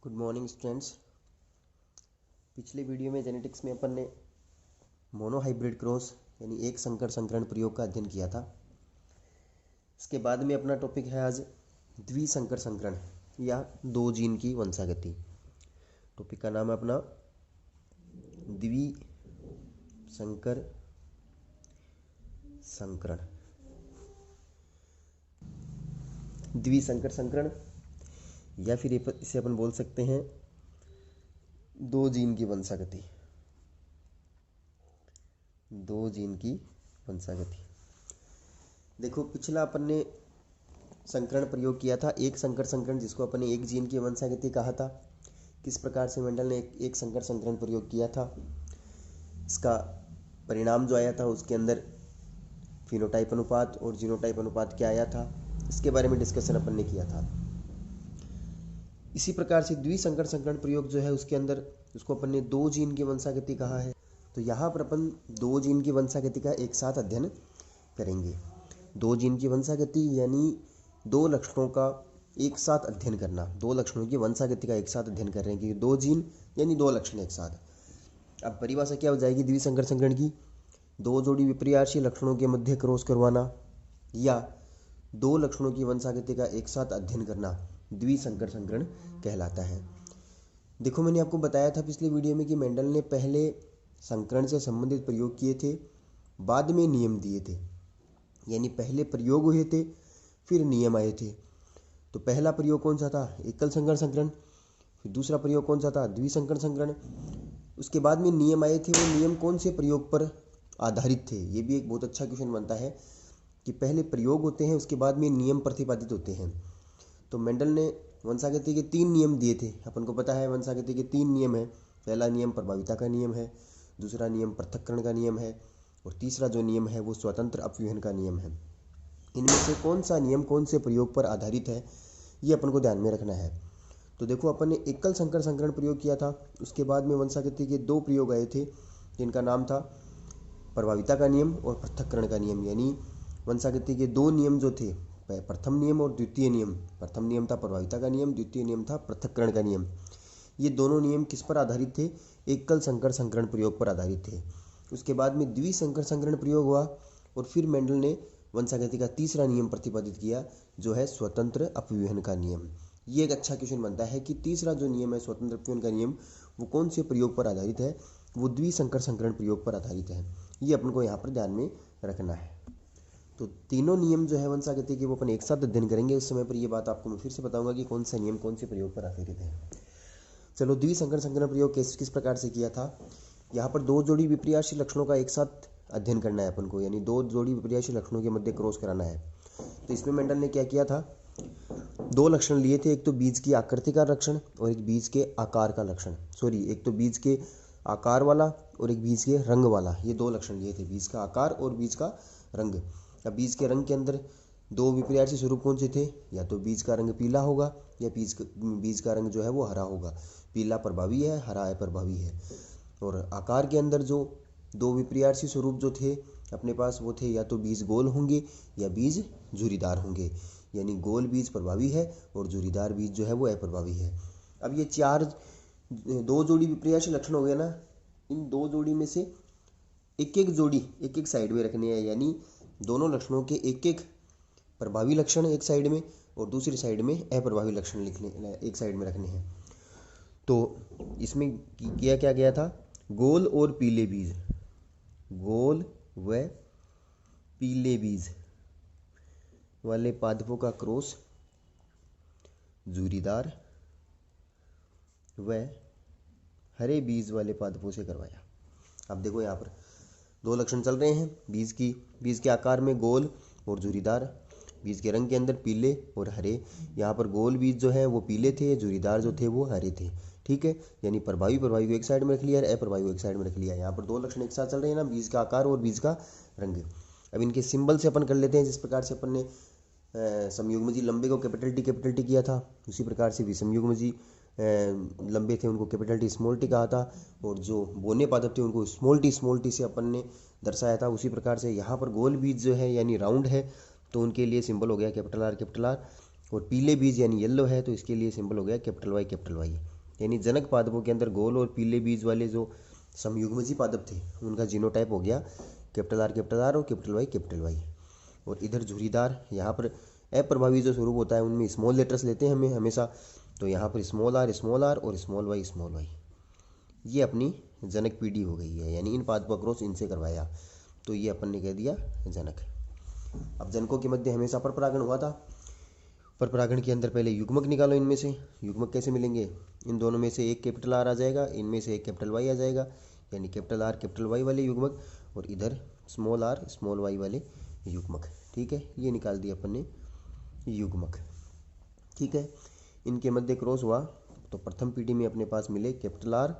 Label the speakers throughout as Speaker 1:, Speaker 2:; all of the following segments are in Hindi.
Speaker 1: Good morning students. पिछले वीडियो में जेनेटिक्स में अपन ने मोनोहाइब्रिड क्रॉस यानी एक संकर संकरण प्रयोग का अध्ययन किया था। इसके बाद में अपना टॉपिक है आज द्विसंकर संकरण या दो जीन की वंशागति। टॉपिक का नाम है अपना द्विसंकर संकरण। द्विसंकर संकरण या फिर इसे अपन बोल सकते हैं दो जीन की वंशागति। दो जीन की वंशागति। देखो, पिछला अपन ने संकरण प्रयोग किया था एक संकर संकरण, जिसको अपन ने एक जीन की वंशागति कहा था। किस प्रकार से मेंडल ने एक संकर संकरण प्रयोग किया था, इसका परिणाम जो आया था उसके अंदर फिनोटाइप अनुपात और जीनोटाइप अनुपात क्या आया था, इसके बारे में डिस्कशन अपन ने किया था। इसी प्रकार से द्विसंकर संकरण प्रयोग जो है उसके अंदर उसको अपन ने दो जीन की वंशागति कहा है। तो यहाँ पर अपन दो जीन की वंशागति का एक साथ अध्ययन करेंगे। दो जीन की वंशागति यानी दो लक्षणों का एक साथ अध्ययन करना। दो लक्षणों की वंशागति का एक साथ अध्ययन कर रहे हैं कि दो जीन यानी दो लक्षण एक साथ। अब परिभाषा क्या हो जाएगी द्विसंकर संकरण की? दो जोड़ी विपर्यायशील लक्षणों के मध्य क्रॉस करवाना या दो लक्षणों की वंशागति का एक साथ अध्ययन करना द्विसंकर संकरण कहलाता है। देखो, मैंने आपको बताया था पिछले वीडियो में कि मेंडल ने पहले संकरण से संबंधित प्रयोग किए थे, बाद में नियम दिए थे। यानी पहले प्रयोग हुए थे फिर नियम आए थे। तो पहला प्रयोग कौन सा था? एकल संकर संकरण। फिर दूसरा प्रयोग कौन सा था? द्विसंकर संकरण। उसके बाद में नियम आए थे। वो नियम कौन से प्रयोग पर आधारित थे? ये भी एक बहुत अच्छा क्वेश्चन बनता है कि पहले प्रयोग होते हैं उसके बाद में नियम प्रतिपादित होते हैं। तो मेंडल ने वंशागति के तीन नियम दिए थे। अपन को पता है वंशागति के तीन नियम है। पहला नियम प्रभाविता का नियम है, दूसरा नियम पृथक्करण का नियम है और तीसरा जो नियम है वो स्वतंत्र अपव्यूहन का नियम है। इनमें से कौन सा नियम कौन से प्रयोग पर आधारित है, ये अपन को ध्यान में रखना है। तो देखो, अपन ने एकल संकर संकरण प्रयोग किया था। उसके बाद में वंशागति के दो प्रयोग आए थे जिनका नाम था प्रभाविता का नियम और पृथक्करण का नियम। यानी वंशागति के दो नियम जो थे, प्रथम नियम और द्वितीय नियम। प्रथम नियम था प्रभाविता का नियम, द्वितीय नियम था पृथक्करण का नियम। ये दोनों नियम किस पर आधारित थे? एकल संकर संकरण प्रयोग पर आधारित थे। उसके बाद में द्विसंकर संकरण प्रयोग हुआ और फिर मेंडल ने वंशागति का तीसरा नियम प्रतिपादित किया जो है स्वतंत्र अपव्यूहन का नियम। ये एक अच्छा क्वेश्चन बनता है कि तीसरा जो नियम है स्वतंत्र अपव्यूहन का नियम वो कौन से प्रयोग पर आधारित है? वो द्विसंकर संकरण प्रयोग पर आधारित है। ये अपन को यहाँ पर ध्यान में रखना है। तो तीनों नियम जो है वंशागति के वो अपन एक साथ अध्ययन करेंगे। उस समय पर ये बात आपको मैं फिर से बताऊंगा कि कौन सा नियम कौन से प्रयोग पर आधारित है। चलो, द्विसंकर संकरण प्रयोग किस प्रकार से किया था? यहाँ पर दो जोड़ी विपर्यायशील लक्षणों का एक साथ अध्ययन करना है अपन को, यानी दो जोड़ी विपर्यायशील लक्षणों के मध्य क्रॉस कराना है। तो इसमें मेंडल ने क्या किया था? दो लक्षण लिए थे, एक तो बीज की आकृति का लक्षण और एक बीज के आकार का लक्षण। एक तो बीज के आकार वाला और एक बीज के रंग वाला। ये दो लक्षण लिए थे, बीज का आकार और बीज का रंग। अब बीज के रंग के अंदर दो विपर्यायशील स्वरूप कौन से थे? या तो बीज का रंग पीला होगा या बीज का रंग जो है वो हरा होगा। पीला प्रभावी है, हरा अप्रभावी है। और आकार के अंदर जो दो विपर्यायशील स्वरूप जो थे अपने पास वो थे या तो बीज गोल होंगे या बीज झुर्रीदार होंगे। यानी गोल बीज प्रभावी है और झुर्रीदार बीज जो है वो अप्रभावी है। अब ये दो जोड़ी विपर्यायशील लक्षण हो गए ना। इन दो जोड़ी में से एक एक जोड़ी एक एक साइड में रखनी है। यानी दोनों लक्षणों के एक एक प्रभावी लक्षण एक साइड में और दूसरी साइड में अप्रभावी लक्षण एक साइड में रखने हैं। तो इसमें किया क्या गया था? गोल और पीले बीज, गोल व पीले बीज वाले पादपों का क्रॉस झुर्रीदार व हरे बीज वाले पादपों से करवाया। अब देखो, यहाँ पर दो लक्षण चल रहे हैं। बीज के आकार में गोल और झुर्रीदार, बीज के रंग के अंदर पीले और हरे। यहाँ पर गोल बीज जो है वो पीले थे, झुर्रीदार जो थे वो हरे थे। ठीक है, यानी प्रभावी को एक साइड में रख लिया और अप्रभावी को एक साइड में रख लिया। यहाँ पर दो लक्षण एक साथ चल रहे हैं ना, बीज का आकार और बीज का रंग। अब इनके सिंबल से अपन कर लेते हैं। जिस प्रकार से अपन ने संयुग्मजी लंबे को कैपिटल टी किया था, उसी प्रकार से विसंयुग्मजी लंबे थे उनको कैपिटल टी स्मॉल टी कहा था, और जो बोने पादप थे उनको स्मॉल टी से अपन ने दर्शाया था। उसी प्रकार से यहाँ पर गोल बीज जो है यानी राउंड है तो उनके लिए सिंबल हो गया कैपिटल आर। और पीले बीज यानी येलो है तो इसके लिए सिंबल हो गया कैपिटल वाई। यानी जनक पादपों के अंदर गोल और पीले बीज वाले जो समयुग्मजी पादप थे उनका जीनोटाइप हो गया कैपिटल आर और कैपिटल वाई। और इधर झुर्रीदार, यहाँ पर अप्रभावी जो स्वरूप होता है उनमें स्मॉल लेटर्स लेते हैं हमें हमेशा, तो यहाँ पर स्मॉल आर और स्मॉल वाई। ये अपनी जनक पीढ़ी हो गई है, यानी इन पादपों का क्रॉस इनसे करवाया, तो ये अपन ने कह दिया जनक। अब जनकों के मध्य हमेशा परपरागण हुआ था। परपरागण के अंदर पहले युग्मक निकालो, इनमें से युग्मक कैसे मिलेंगे, इन दोनों में से एक कैपिटल आर आ जाएगा, इनमें से एक कैपिटल वाई आ जाएगा, यानी कैपिटल आर कैपिटल वाई वाले युग्मक और इधर स्मॉल आर स्मॉल वाई वाले युग्मक। ठीक है, ये निकाल दिया अपन ने युग्मक। ठीक है, इनके मध्य क्रॉस हुआ तो प्रथम पीढ़ी में अपने पास मिले capital R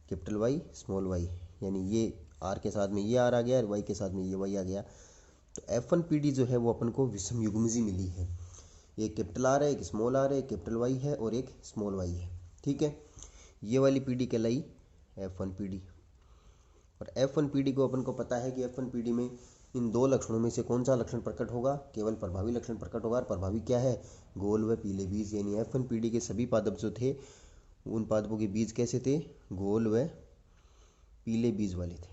Speaker 1: capital Y small Y, यानी ये आर के साथ में ये आर आ गया और वाई के साथ में ये वाई आ गया। तो F1 पीढ़ी जो है वो अपन को विषम युग्मजी मिली है। एक कैपिटल आर है, एक स्मॉल आर है, एक कैपिटल वाई है और एक स्मॉल वाई है। ठीक है, ये वाली पीढ़ी कहलाई F1 पीढ़ी। और F1 पीढ़ी को अपन को पता है कि F1 पीढ़ी में इन दो लक्षणों में से कौन सा लक्षण प्रकट होगा, केवल प्रभावी लक्षण प्रकट होगा। और प्रभावी क्या है, गोल व पीले बीज। यानी F1 पीढ़ी के सभी पादप जो थे उन पादपों के बीज कैसे थे, गोल व पीले बीज वाले थे।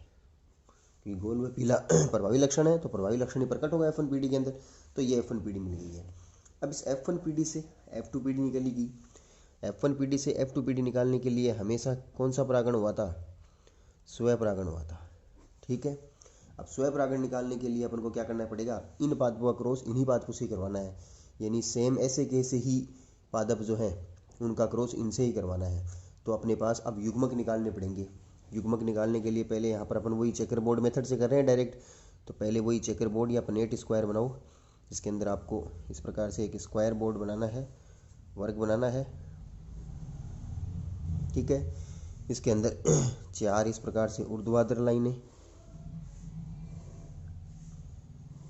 Speaker 1: क्योंकि गोल व पीला प्रभावी लक्षण है तो प्रभावी लक्षण ही प्रकट होगा F1 पीढ़ी के अंदर, तो ये F1 पीढ़ी मिल गई है। अब इस F1 पीढ़ी से F2 पीढ़ी निकलेगी। F1 पीढ़ी से F2 पीढ़ी निकालने के लिए हमेशा कौन सा परागण हुआ था, स्वपरागण हुआ था। ठीक है, अब स्वपरागण निकालने के लिए अपन को क्या करना पड़ेगा, इन पादपों का क्रॉस इन्हीं पादपों से करवाना है। यानी सेम ऐसे कैसे ही पादप जो है उनका क्रॉस इनसे ही करवाना है। तो अपने पास अब युग्मक निकालने पड़ेंगे। युग्मक निकालने के लिए पहले यहाँ पर अपन वही चेकर बोर्ड मेथड से कर रहे हैं डायरेक्ट। तो पहले वही चेकर बोर्ड या पनेट स्क्वायर बनाओ, इसके अंदर आपको इस प्रकार से एक स्क्वायर बोर्ड बनाना है, वर्ग बनाना है। ठीक है, इसके अंदर 4 इस प्रकार से ऊर्ध्वाधर लाइनें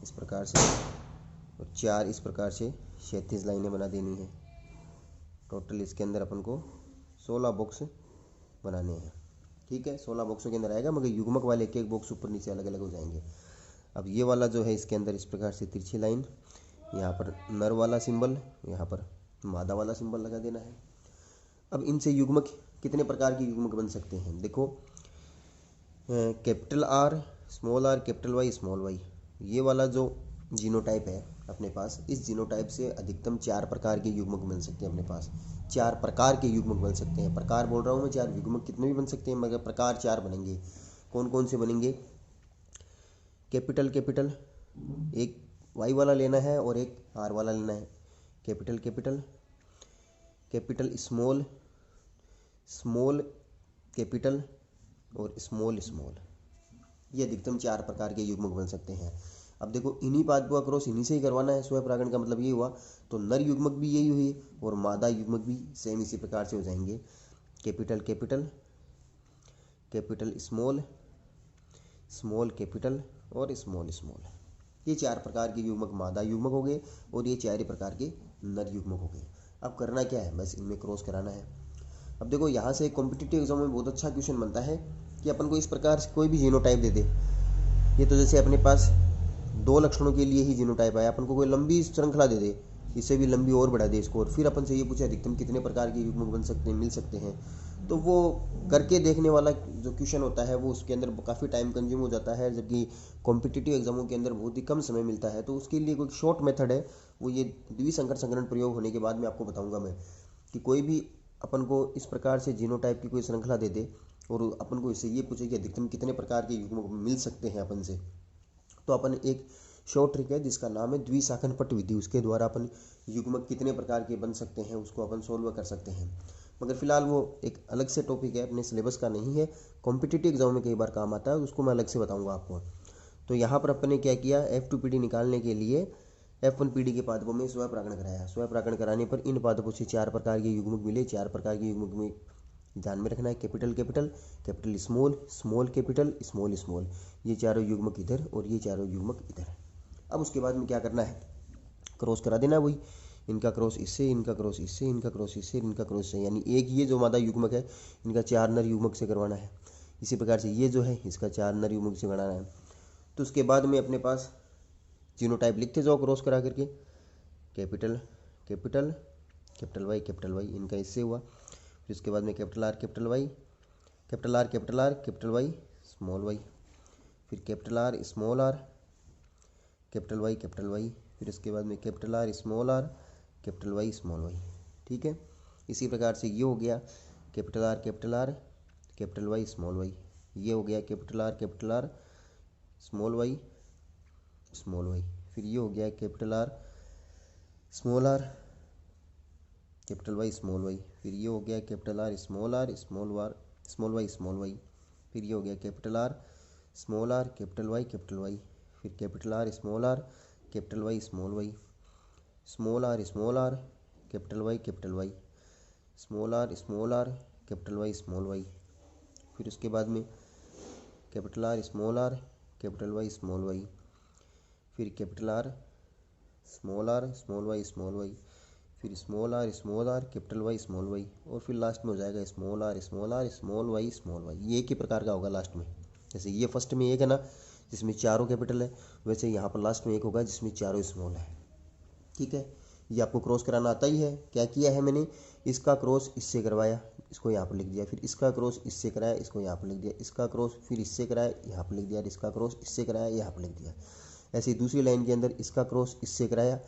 Speaker 1: इस प्रकार से और 4 इस प्रकार से क्षैतिज लाइनें बना देनी है। टोटल इसके अंदर अपन को 16 बॉक्स बनाने हैं। ठीक है, 16 बॉक्सों के अंदर आएगा, मगर युग्मक वाले एक एक बॉक्स ऊपर नीचे अलग अलग हो जाएंगे। अब ये वाला जो है इसके अंदर इस प्रकार से तिरछी लाइन, यहाँ पर नर वाला सिंबल, यहाँ पर मादा वाला सिंबल लगा देना है। अब इनसे युग्मक कितने प्रकार के युग्मक बन सकते हैं, देखो capital R capital Y small Y, ये वाला जो जीनोटाइप है अपने पास, इस जीनोटाइप से अधिकतम 4 प्रकार के युग्मक मिल सकते हैं। अपने पास 4 प्रकार के युग्मक बन सकते हैं। प्रकार बोल रहा हूँ मैं, 4 युग्मक कितने भी बन सकते हैं, मगर प्रकार 4 बनेंगे। कौन कौन से बनेंगे, कैपिटल एक वाई वाला लेना है और एक आर वाला लेना है। कैपिटल स्मॉल कैपिटल और स्मॉल, ये अधिकतम 4 प्रकार के युग्मक बन सकते हैं। अब देखो इन्हीं पादपों का क्रॉस इन्हीं से ही करवाना है। स्वपरागण का मतलब ये हुआ, तो नर युग्मक भी यही हुई और मादा युग्मक भी सेम इसी प्रकार से हो जाएंगे। कैपिटल स्मॉल कैपिटल और स्मॉल, ये 4 प्रकार के युग्मक मादा युग्मक हो गए और ये 4 प्रकार के नर युग्मक हो गए। अब करना क्या है, बस इनमें क्रॉस कराना है। अब देखो यहाँ से कॉम्पिटिटिव एग्जाम में बहुत अच्छा क्वेश्चन बनता है कि अपन को इस प्रकार से कोई भी जीनोटाइप दे दे। ये तो जैसे अपने पास 2 लक्षणों के लिए ही जीनोटाइप आया, अपन को कोई लंबी श्रृंखला दे दे, इससे भी लंबी और बढ़ा दे इसको, और फिर अपन से ये पूछे अधिकतम कितने प्रकार के युग्मक बन सकते हैं, मिल सकते हैं, तो वो करके देखने वाला जो क्वेश्चन होता है वो उसके अंदर काफ़ी टाइम कंज्यूम हो जाता है, जबकि कॉम्पिटिटिव एग्जामों के अंदर बहुत ही कम समय मिलता है। तो उसके लिए कोई शॉर्ट मेथड है, वो ये द्विसंकर संकरण प्रयोग होने के बाद में आपको बताऊंगा मैं, कि कोई भी अपन को इस प्रकार से जीनोटाइप की कोई श्रृंखला दे दे और अपन को इससे ये पूछे कि अधिकतम कितने प्रकार के युग्मक मिल सकते हैं अपन से, तो अपन एक शॉर्ट ट्रिक है जिसका नाम है द्विशाखन पट विधि, उसके द्वारा अपन युग्मक कितने प्रकार के बन सकते हैं उसको अपन सोल्व कर सकते हैं। मगर फिलहाल वो एक अलग से टॉपिक है, अपने सिलेबस का नहीं है, कॉम्पिटिटिव एग्जाम में कई बार काम आता है, उसको मैं अलग से बताऊंगा आपको। तो यहाँ पर अपन ने क्या किया, F2 पीढ़ी निकालने के लिए F1 पीढ़ी के पादपों में स्वपरागण कराया। स्वपरागण कराने पर इन पादपों से 4 प्रकार के युग्मक मिले। 4 प्रकार के युग्मक में ध्यान में रखना है कैपिटल स्मॉल कैपिटल स्मॉल, ये चारों युग्मक इधर और ये चारों युग्मक इधर। अब उसके बाद में क्या करना है, क्रॉस करा देना, वही इनका क्रॉस इससे, इनका क्रॉस इससे, इनका क्रॉस इससे, इनका क्रॉस से, यानी एक ये जो मादा युग्मक है इनका 4 नर युग्मक से करवाना है। इसी प्रकार से ये जो है इसका 4 नर युग्मक से बनाना है। तो उसके बाद में अपने पास जीनोटाइप लिखते जाओ क्रॉस करा करके। कैपिटल कैपिटल कैपिटल वाई इनका इससे हुआ। फिर उसके बाद में capital R capital Y capital R capital R capital Y small Y, फिर capital R small R capital Y, फिर उसके बाद में capital R capital Y small Y. ठीक है, इसी प्रकार से ये हो गया capital R capital Y small Y, ये हो गया कैपिटल आर स्मॉल वाई, फिर ये हो गया capital R capital Y small Y, फिर ये हो गया कैपिटल आर स्मॉल वाई, फिर ये हो गया कैपिटल आर कैपिटल वाई, फिर capital R capital Y small R capital Y, small R capital Y small Y, फिर उसके बाद में capital R capital Y small Y, फिर कैपिटल आर स्मॉल वाई, फिर small R capital Y small Y, और फिर लास्ट में हो जाएगा स्मॉल आर स्मॉल वाई। ये एक ही प्रकार का होगा लास्ट में। जैसे ये फर्स्ट में एक है ना जिसमें चारों कैपिटल है, वैसे यहाँ पर लास्ट में एक होगा जिसमें चारों स्मॉल है। ठीक है, ये आपको क्रॉस कराना आता ही है। क्या किया है मैंने, इसका क्रॉस इससे करवाया, इसको यहाँ पर लिख दिया, फिर इसका क्रॉस इससे कराया, इसको यहाँ पर लिख दिया, इसका क्रॉस फिर इससे कराया, यहाँ पर लिख दिया, इसका क्रॉस इससे कराया, यहाँ पर लिख दिया। ऐसे ही दूसरी लाइन के अंदर इसका क्रॉस इससे कराया,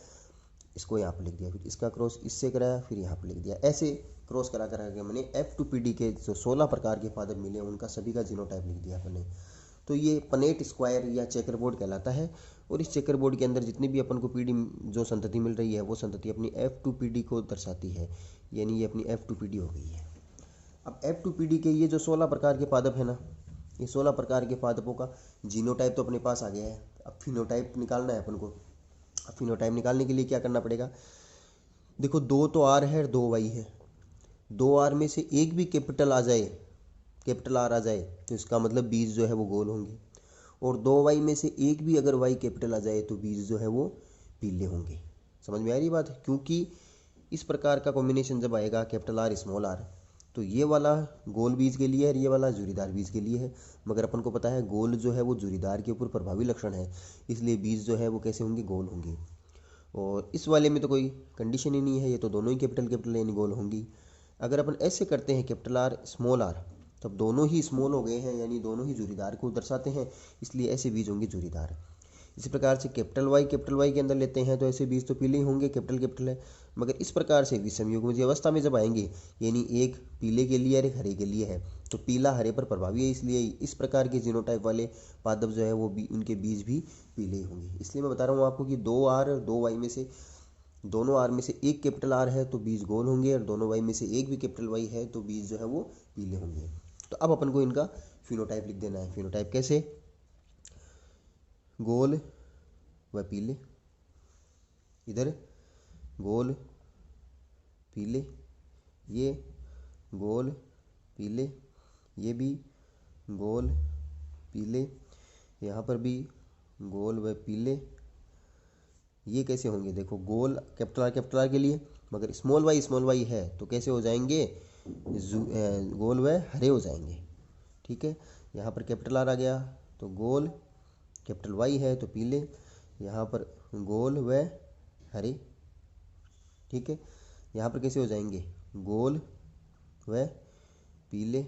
Speaker 1: इसको यहाँ पर लिख दिया, फिर इसका क्रॉस इससे कराया, फिर यहाँ पर लिख दिया। ऐसे क्रॉस करा के मैंने F2PD के जो 16 प्रकार के पादप मिले उनका सभी का जीनोटाइप लिख दिया अपने। तो ये पनेट स्क्वायर या चेकर बोर्ड कहलाता है। और इस चेकर बोर्ड के अंदर जितनी भी अपन को पीडी जो संतति मिल रही है वो संतति अपनी F2PD को दर्शाती है, यानी ये अपनी F2PD हो गई है। अब F2PD के ये जो 16 प्रकार के पादप है ना, ये 16 प्रकार के पादपों का जीनोटाइप तो अपने पास आ गया है। अब फिनोटाइप निकालना है अपन को। अब फिनोटाइप निकालने के लिए क्या करना पड़ेगा, देखो 2 तो आर है, 2 वाई है। 2 आर में से एक भी कैपिटल आ जाए, कैपिटल आर आ जाए, तो इसका मतलब बीज जो है वो गोल होंगे। और 2 वाई में से एक भी अगर वाई कैपिटल आ जाए तो बीज जो है वो पीले होंगे। समझ में आ रही बात, क्योंकि इस प्रकार का कॉम्बिनेशन जब आएगा कैपिटल आर स्मॉल आर, तो ये वाला गोल बीज के लिए है और ये वाला जुरीदार बीज के लिए है। मगर अपन को पता है गोल जो है वो जुरीदार के ऊपर प्रभावी लक्षण है, इसलिए बीज जो है वो कैसे होंगे, गोल होंगे। और इस वाले में तो कोई कंडीशन ही नहीं है, ये तो दोनों ही कैपिटल यानी गोल होंगी। अगर अपन ऐसे करते हैं कैपिटल आर स्मॉल आर, तब दोनों ही स्मॉल हो गए हैं, यानी दोनों ही जुरीदार को दर्शाते हैं, इसलिए ऐसे बीज होंगे जुरीदार। इसी प्रकार से कैपिटल वाई के अंदर लेते हैं तो ऐसे बीज तो पीले ही होंगे, कैपिटल है। मगर इस प्रकार से विषम युग्मज अवस्था में जब आएंगे, यानी एक पीले के लिए और एक हरे के लिए है, तो पीला हरे पर प्रभावी है, इसलिए इस प्रकार के जीनोटाइप वाले पादप जो है वो उनके बीज भी पीले ही होंगे। इसलिए मैं बता रहा हूँ आपको कि 2 आर 2 वाई में से दोनों आर में से एक कैपिटल आर है तो बीज गोल होंगे, और दोनों वाई में से एक भी कैपिटल वाई है तो बीज जो है वो पीले होंगे। तो अब अपन को इनका फिनोटाइप लिख देना है। फिनोटाइप कैसे, गोल व पीले, इधर गोल पीले, ये गोल पीले, ये भी गोल पीले, यहाँ पर भी गोल व पीले। ये कैसे होंगे, देखो गोल कैपिटल आर के लिए, मगर स्मॉल वाई है तो कैसे हो जाएंगे, गोल व हरे हो जाएंगे। ठीक है, यहाँ पर कैपिटल आर आ गया तो गोल, कैपिटल वाई है तो पीले, यहाँ पर गोल व हरे। ठीक है, यहाँ पर कैसे हो जाएंगे, गोल व पीले,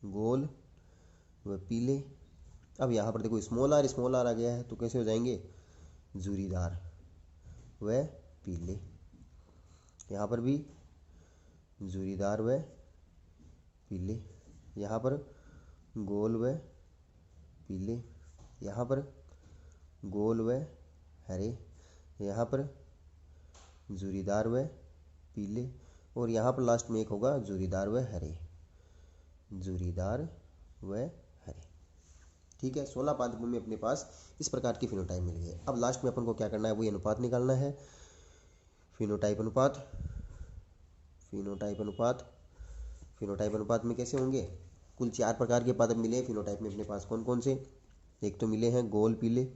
Speaker 1: गोल व पीले। अब यहाँ पर देखो स्मॉल आर आ गया है तो कैसे हो जाएंगे, जुरीदार व पीले। यहाँ पर भी जुरीदार व पीले, यहाँ पर गोल व पीले, यहाँ पर गोल व हरे, यहाँ पर जुरीदार व पीले, और यहाँ पर लास्ट में एक होगा जुरीदार व हरे, जुरीदार व हरे। ठीक है, 16 पादपों में अपने पास इस प्रकार की फिनोटाइप मिल गई है। अब लास्ट में अपन को क्या करना है, वही अनुपात निकालना है। फिनोटाइप अनुपात, फिनोटाइप अनुपात, फिनोटाइप अनुपात में कैसे होंगे, कुल 4 प्रकार के पादप मिले हैं फिनोटाइप में अपने पास। कौन कौन से, एक तो मिले हैं गोल पीले,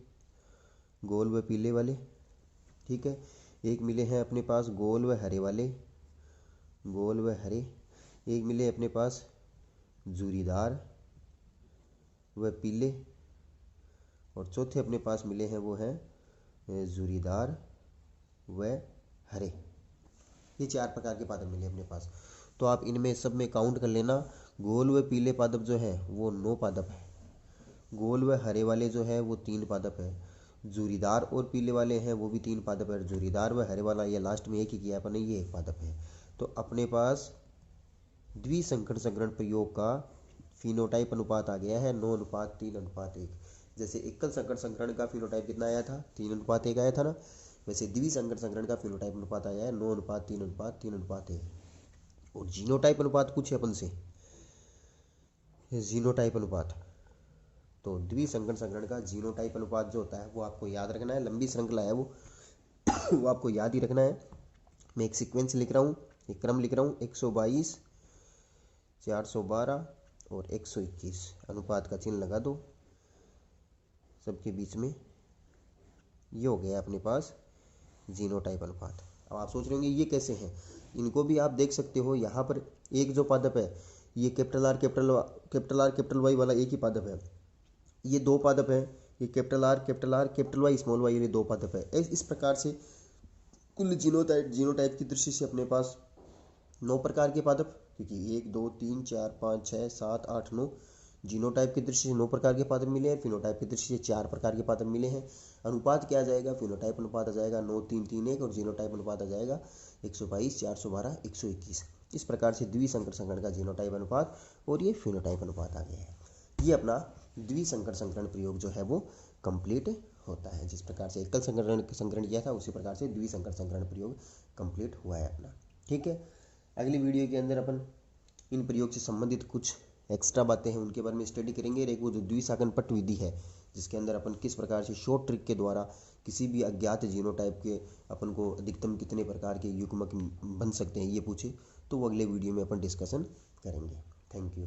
Speaker 1: गोल व पीले वाले। ठीक है, एक मिले हैं अपने पास गोल व हरे वाले, गोल व हरे। एक मिले अपने पास जुरीदार व पीले, और चौथे अपने पास मिले हैं वो हैं जुरीदार व हरे, ये 4 प्रकार के पादप मिले अपने पास। तो आप इनमें सब में काउंट कर लेना, गोल व पीले पादप जो है वो 9 पादप है, गोल व हरे वाले जो है वो 3 पादप है, जूरीदार और पीले वाले हैं वो भी 3 पादप है, जूरीदार व हरे वाला ये लास्ट में एक ही किया अपन ने, ये 1 पादप है। तो अपने पास द्विसंकरण संकरण प्रयोग का फिनोटाइप अनुपात आ गया है 9:3:1। जैसे एकल संकरण संकरण का फिनोटाइप कितना आया था, 3:1 आया था ना, वैसे द्विसंकरण संकरण का फिनोटाइप अनुपात आया है 9:3:3:1। और जीनोटाइप अनुपात पूछे अपन से, जीनोटाइप अनुपात, तो द्विसंकरण संकरण का जीनोटाइप अनुपात जो होता है वो आपको याद रखना है, लंबी श्रृंखला है वो वो आपको याद ही रखना है। मैं एक सीक्वेंस लिख रहा हूँ, एक क्रम लिख रहा हूँ, 122, 412 और 121, अनुपात का चिन्ह लगा दो सबके बीच में, ये हो गया अपने पास जीनोटाइप अनुपात। अब आप सोच रहे होंगे ये कैसे हैं, इनको भी आप देख सकते हो। यहाँ पर एक जो पादप है ये कैपिटल आर कैपिटल वाई वाला एक ही पादप है, ये 2 पादप है, ये capital R capital Y small Y, ये 2 पादप है। इस प्रकार से कुल जीनोटाइप की दृष्टि से अपने पास 9 प्रकार के पादप, क्योंकि 1 2 3 4 5 6 7 8 9 जीनोटाइप की दृष्टि से 9 प्रकार के पादप मिले हैं, फिनोटाइप की दृष्टि से 4 प्रकार के पादप मिले हैं। अनुपात क्या आ जाएगा, फिनोटाइप अनुपात आ जाएगा 9:3:1 और जीनोटाइप अनुपात आ जाएगा 122, 412, 121। इस प्रकार से द्विसंकरण संकरण का जीनोटाइप अनुपात और ये फिनोटाइप अनुपात आ गया है। ये अपना द्विसंकरण संकरण प्रयोग जो है वो कंप्लीट होता है। जिस प्रकार से एकल संकरण किया था उसी प्रकार से द्विसंकरण संकरण प्रयोग कंप्लीट हुआ है अपना। ठीक है, अगली वीडियो के अंदर अपन इन प्रयोग से संबंधित कुछ एक्स्ट्रा बातें हैं उनके बारे में स्टडी करेंगे। एक वो जो द्विसाकन पट विधि है जिसके अंदर अपन किस प्रकार से शॉर्ट ट्रिक के द्वारा किसी भी अज्ञात जीनोटाइप के अपन को अधिकतम कितने प्रकार के युग्मक बन सकते हैं ये पूछे, तो वो अगले वीडियो में अपन डिस्कशन करेंगे। Thank you.